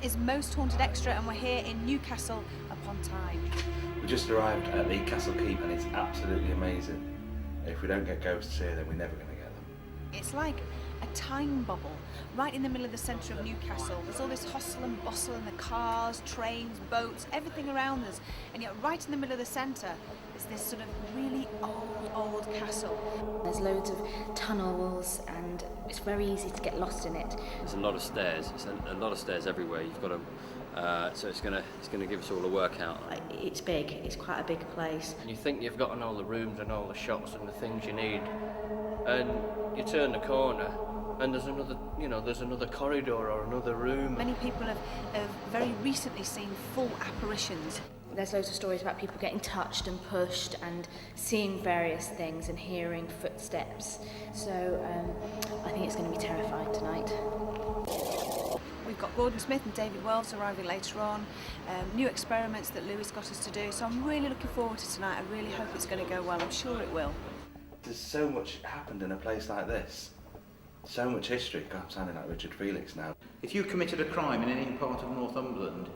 is Most Haunted Extra, and we're here in Newcastle upon Tyne. We just arrived at the Castle Keep and it's absolutely amazing. If we don't get ghosts here, then we're never going to get them. It's like a time bubble, right in the middle of the centre of Newcastle. There's all this hustle and bustle and the cars, trains, boats, everything around us. And yet right in the middle of the centre is this sort of really old castle. There's loads of tunnels and it's very easy to get lost in it. There's a lot of stairs. It's a lot of stairs everywhere. You've got to, so it's gonna give us all a workout. It's big. It's quite a big place. And you think you've gotten all the rooms and all the shops and the things you need, and you turn the corner, and there's another corridor or another room. Many people have very recently seen full apparitions. There's loads of stories about people getting touched and pushed and seeing various things and hearing footsteps. So I think it's going to be terrifying tonight. We've got Gordon Smith and David Wells arriving later on, new experiments that Louis got us to do, so I'm really looking forward to tonight. I really hope it's going to go well. I'm sure it will. There's so much happened in a place like this. So much history. God, I'm sounding like Richard Felix now. If you committed a crime in any part of Northumberland,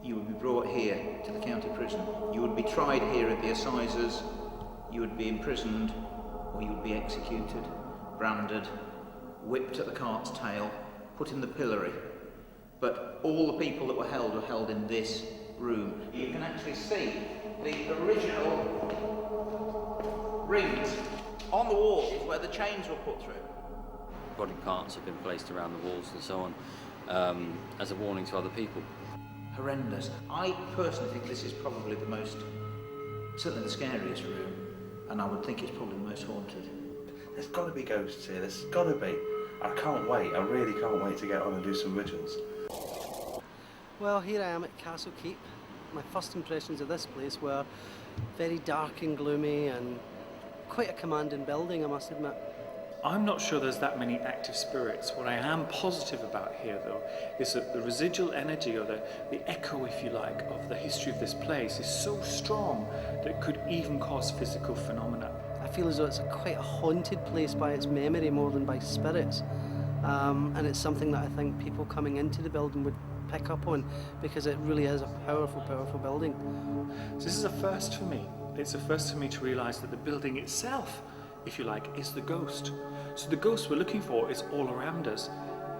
you would be brought here to the county prison. You would be tried here at the assizes, you would be imprisoned, or you would be executed, branded, whipped at the cart's tail, put in the pillory. But all the people that were held in this room. You can actually see the original rings on the walls where the chains were put through. Body parts have been placed around the walls and so on, as a warning to other people. Horrendous. I personally think this is probably certainly the scariest room, and I would think it's probably the most haunted. There's got to be ghosts here. There's got to be. I can't wait. I really can't wait to get on and do some rituals. Well, here I am at Castle Keep. My first impressions of this place were very dark and gloomy and quite a commanding building, I must admit. I'm not sure there's that many active spirits. What I am positive about here, though, is that the residual energy, or the echo, if you like, of the history of this place is so strong that it could even cause physical phenomena. I feel as though it's quite a haunted place by its memory more than by spirits. And it's something that I think people coming into the building would pick up on, because it really is a powerful, powerful building. So this is a first for me. It's a first for me to realise that the building itself, if you like, is the ghost. So the ghost we're looking for is all around us.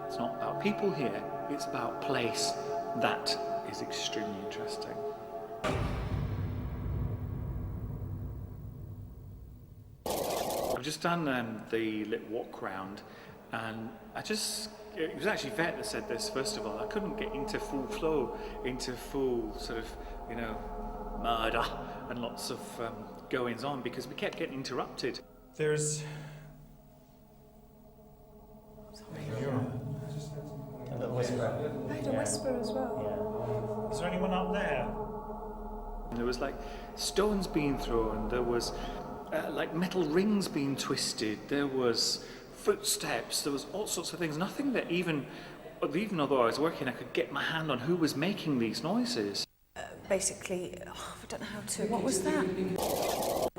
It's not about people here, it's about place. That is extremely interesting. I've just done the lit walk round, and it was actually Vet that said this, first of all. I couldn't get into full flow, into full sort of, murder and lots of goings on, because we kept getting interrupted. There's a whisper. I heard a whisper as well. Is there anyone up there? There was like stones being thrown, there was like metal rings being twisted, there was footsteps, there was all sorts of things. Nothing that even although I was working, I could get my hand on who was making these noises. Basically, I don't know how to. What was that?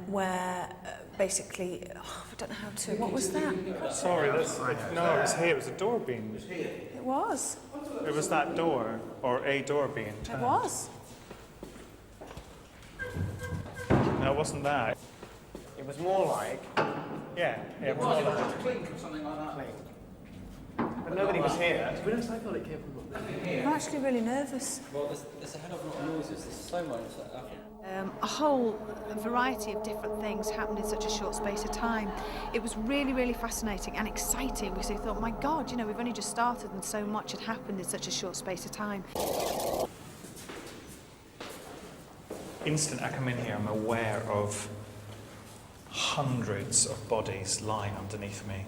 Where basically, I don't know how to. What was that? Sorry, no, it was here. It was a door being. It was. It was that door, or a door being turned. It was. No, it wasn't that. It was more like... Yeah, it was more like... a clink or something like that. But nobody was here. To be honest, I thought it came from up there. I'm actually really nervous. Well, there's a hell of a lot of noises. There's so much. A whole variety of different things happened in such a short space of time. It was really, really fascinating and exciting, because we thought, my God, we've only just started and so much had happened in such a short space of time. Instant I come in here, I'm aware of hundreds of bodies lying underneath me.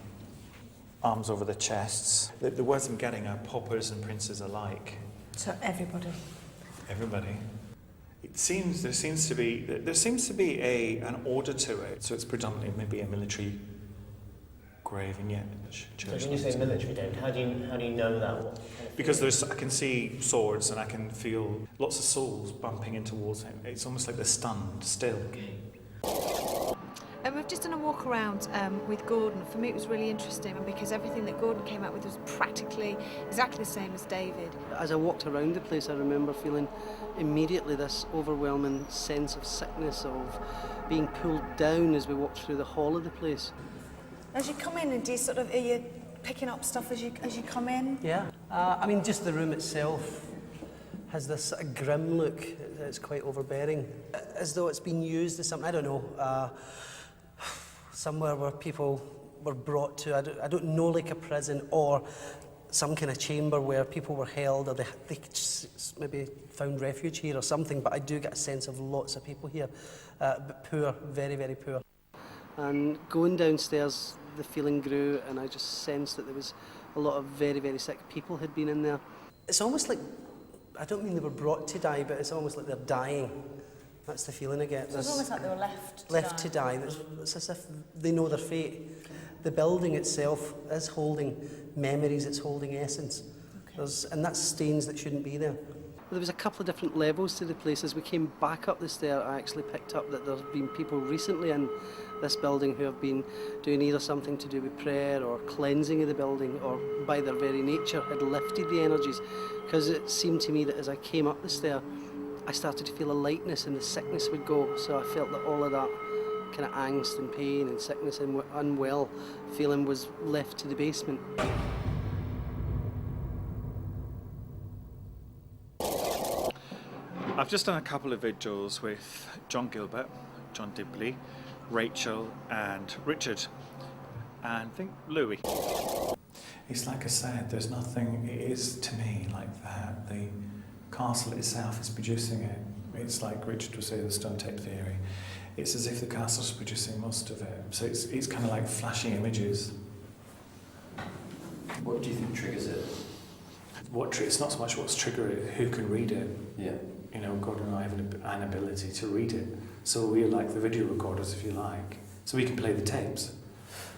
Arms over the chests. The words I'm getting are paupers and princes alike. So everybody. Everybody. There seems to be an order to it. So it's predominantly maybe a military grave, and yet church. So when you say military, David, how do you know that? Because I can see swords and I can feel lots of souls bumping in towards him. It's almost like they're stunned still. And we've just done a walk around with Gordon. For me it was really interesting because everything that Gordon came up with was practically exactly the same as David. As I walked around the place, I remember feeling immediately this overwhelming sense of sickness, of being pulled down as we walked through the hall of the place. As you come in, and do you sort of, are you picking up stuff as you come in? Yeah. I mean, just the room itself has this sort of grim look. It's quite overbearing, as though it's been used as something, I don't know, somewhere where people were brought to, I don't know, like a prison or some kind of chamber where people were held, or they just maybe found refuge here or something, but I do get a sense of lots of people here, but poor, very, very poor. And going downstairs, the feeling grew, and I just sensed that there was a lot of very, very sick people had been in there. It's almost like, I don't mean they were brought to die, but it's almost like they're dying. That's the feeling I get. So it's almost like they were left to die. It's as if they know their fate. The building itself is holding memories, it's holding essence. Okay. And that's stains that shouldn't be there. Well, there was a couple of different levels to the place. As we came back up the stair, I actually picked up that there have been people recently in this building who have been doing either something to do with prayer or cleansing of the building, or by their very nature had lifted the energies. Because it seemed to me that as I came up the stair, I started to feel a lightness and the sickness would go. So I felt that all of that kind of angst and pain and sickness and unwell feeling was left to the basement. I've just done a couple of vigils with John Gilbert, John Dibley, Rachel and Richard, and I think Louis. It's like I said, there's nothing, it is to me like that. The castle itself is producing it. It's like Richard would say, the stone tape theory. It's as if the castle's producing most of it. So it's kind of like flashing images. What do you think triggers it? It's not so much what's triggering it, who can read it. Yeah. You know, Gordon and I have an ability to read it. So we're like the video recorders, if you like. So we can play the tapes.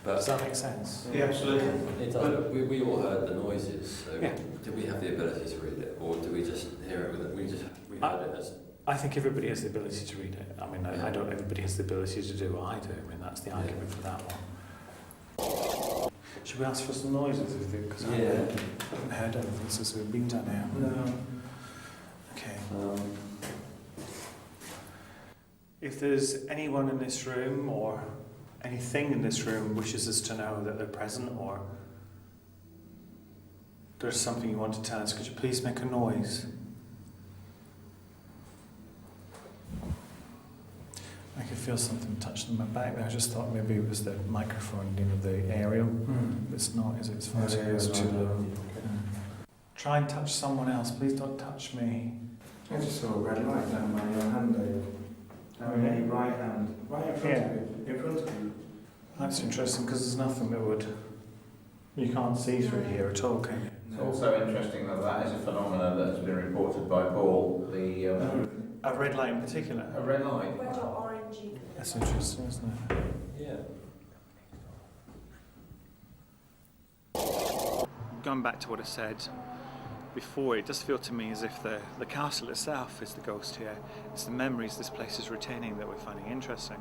But does that make sense? Yeah, absolutely. It does. We all heard the noises. So yeah. Did we have the ability to read it, or do we just hear it? We heard it as. I think everybody has the ability to read it. I mean, I don't. Everybody has the ability to do what I do. I mean, that's the argument for that one. Should we ask for some noises? Because I haven't heard anything since we've been down here. No. Okay. If there's anyone in this room or anything in this room wishes us to know that they're present, or there's something you want to tell us, could you please make a noise? I could feel something touching my back there. I just thought maybe it was the microphone, you know, the aerial. It's not, is it? It's far too low. Try and touch someone else. Please don't touch me. I just saw a red light down my hand there. Down your right hand. Right in front of you. In front of you. That's interesting, because there's nothing that would... You can't see through here at all, can you? It's also interesting that that is a phenomenon that has been reported by Paul. A red light in particular? A red light. Red or orangey. That's interesting, isn't it? Yeah. Going back to what I said before, it does feel to me as if the castle itself is the ghost here. It's the memories this place is retaining that we're finding interesting.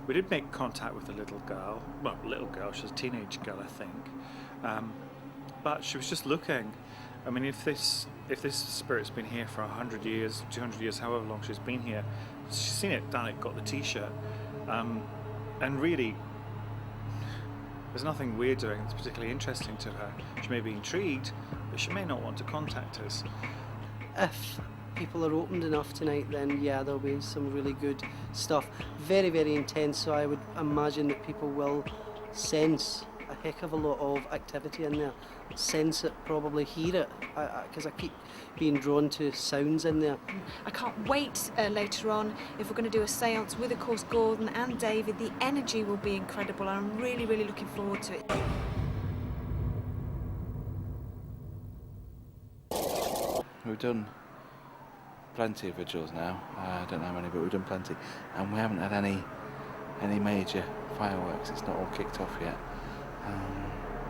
We did make contact with a little girl. Well, little girl, she was a teenage girl, I think. But she was just looking. I mean, if this spirit's been here for 100 years, 200 years, however long she's been here, she's seen it, done it, got the t-shirt. And really, there's nothing we're doing that's particularly interesting to her. She may be intrigued, but she may not want to contact us. If people are opened enough tonight, then yeah, there'll be some really good stuff. Very, very intense, so I would imagine that people will sense a heck of a lot of activity in there. Sense it, probably hear it, because I keep being drawn to sounds in there. I can't wait later on, if we're going to do a seance with, of course, Gordon and David. The energy will be incredible, and I'm really, really looking forward to it. We've done plenty of vigils now. I don't know how many, but we've done plenty, and we haven't had any major fireworks. It's not all kicked off yet.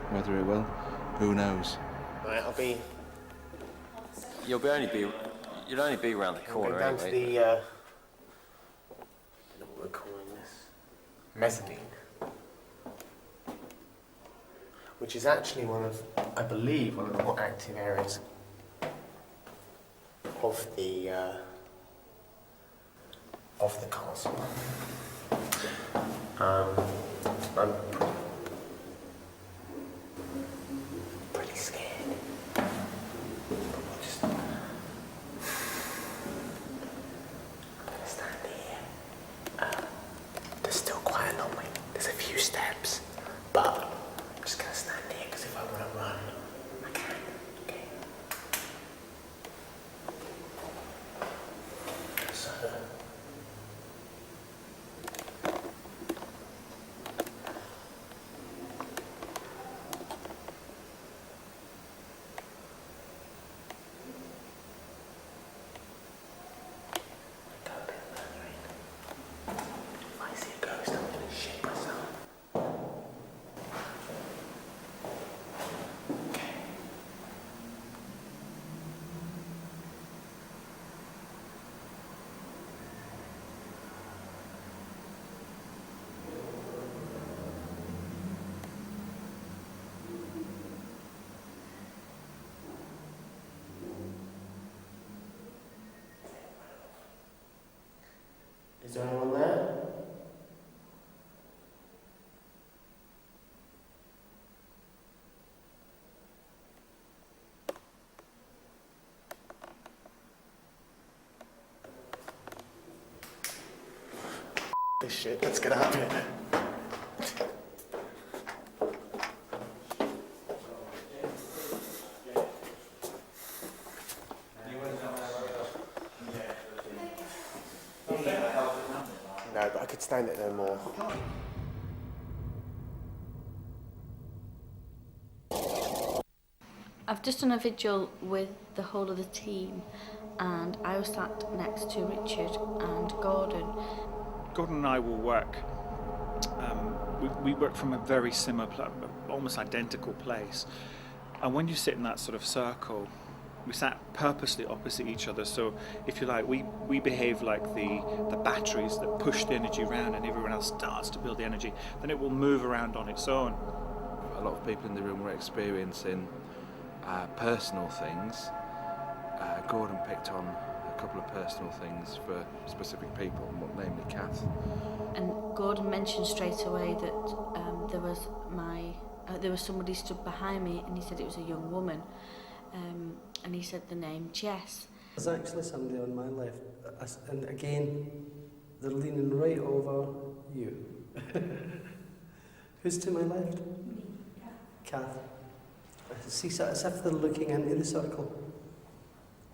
Whether it will, who knows? Right, You'll only be around the corner down to anyway. the what we're calling this. mezzanine, which is actually I believe, one of the more active areas of the castle. I'm pretty scared. Just I'm gonna stand here. There's still quite a long way. There's a few steps, but I'm just gonna stand here because if I want to run, I can. Okay. So. If I see a ghost, I'm gonna shit myself. Okay. Is there anyone there? This shit, let's get out of here. No, but I could stand it no more. I've just done a vigil with the whole of the team, and I was sat next to Richard and Gordon. Gordon and I will work. We work from a very similar, almost identical place. And when you sit in that sort of circle, we sat purposely opposite each other. So, if you like, we behave like the batteries that push the energy around, and everyone else starts to build the energy. Then it will move around on its own. A lot of people in the room were experiencing personal things. Gordon picked on a couple of personal things for specific people, namely Kath. And Gordon mentioned straight away that there was somebody stood behind me, and he said it was a young woman, and he said the name Jess. There's actually somebody on my left, and again, they're leaning right over you. Who's to my left? Kath. I see as if they're looking into the circle,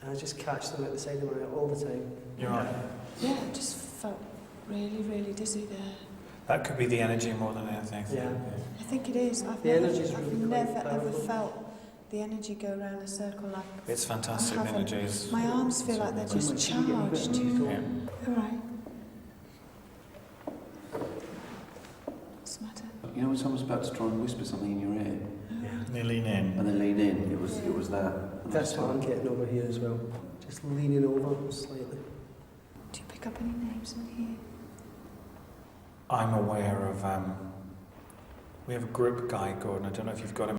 and I just catch them at the side of my eye all the time. You're right. Yeah, I just felt really, really dizzy there. That could be the energy more than anything. Yeah. I think it is. The energy's really I've quite never ever powerful. felt the energy go around a circle like It's fantastic, I the haven't. energy is... My arms feel like they're just charged. Yeah. All right. What's the matter? You know when someone's about to try and whisper something in your ear They lean in. and they lean in? It was that. That's what I'm getting over here as well. Just leaning over slightly. Do you pick up any names in here? I'm aware of... we have a group guide, Gordon. I don't know if you've got him.